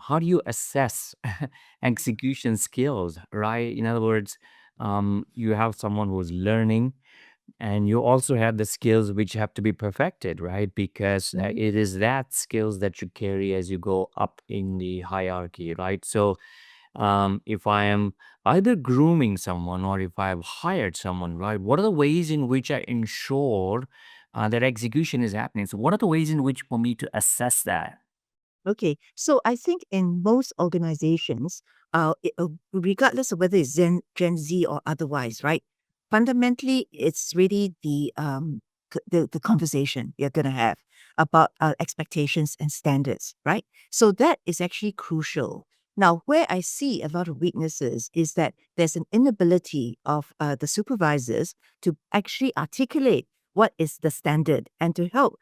how do you assess execution skills, right? In other words, you have someone who's learning, and you also have the skills which have to be perfected, right? Because Mhm. it is that skills that you carry as you go up in the hierarchy, right? So if I am either grooming someone or if I have hired someone, right? What are the ways in which I ensure that execution is happening? So, what are the ways in which for me to assess that? Okay, so I think in most organizations, regardless of whether it's Gen Z or otherwise, right? Fundamentally, it's really the conversation you're going to have about expectations and standards, right? So that is actually crucial. Now, where I see a lot of weaknesses is that there's an inability of the supervisors to actually articulate what is the standard and to help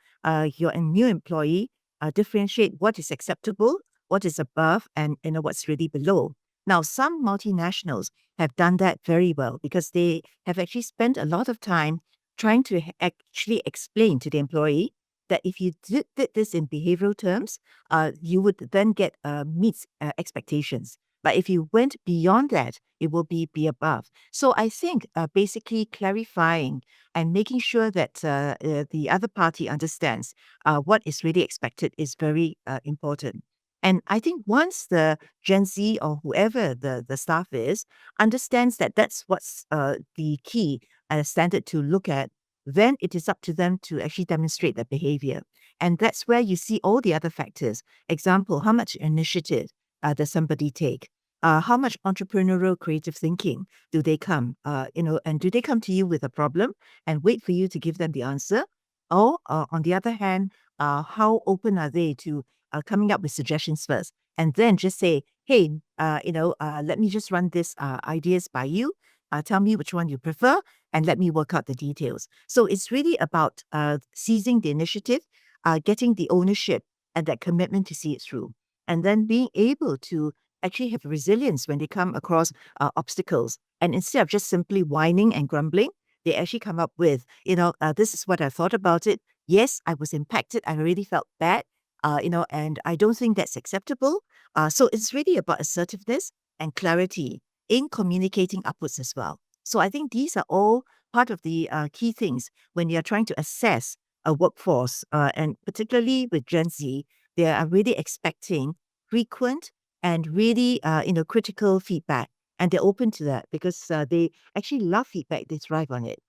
your new employee differentiate what is acceptable, what is above, and what's really below. Now, some multinationals have done that very well because they have actually spent a lot of time trying to actually explain to the employee that if you did this in behavioral terms, you would then get meets expectations. But if you went beyond that, it will be above. So I think basically clarifying and making sure that the other party understands what is really expected is very important. And I think once the Gen Z or whoever the staff is understands that that's what's the key standard to look at, then it is up to them to actually demonstrate their behavior. And that's where you see all the other factors. Example, how much initiative does somebody take? How much entrepreneurial creative thinking do they come? And do they come to you with a problem and wait for you to give them the answer? Or on the other hand, how open are they to coming up with suggestions first, and then just say, "Hey, let me just run this ideas by you. Tell me which one you prefer, and let me work out the details." So it's really about seizing the initiative, getting the ownership, and that commitment to see it through, and then being able to actually have resilience when they come across obstacles. And instead of just simply whining and grumbling, they actually come up with, this is what I thought about it. Yes, I was impacted. I really felt bad, and I don't think that's acceptable. So it's really about assertiveness and clarity in communicating upwards as well. So I think these are all part of the key things when you're trying to assess a workforce, and particularly with Gen Z, they are really expecting frequent and really, critical feedback, and they're open to that because they actually love feedback. They thrive on it.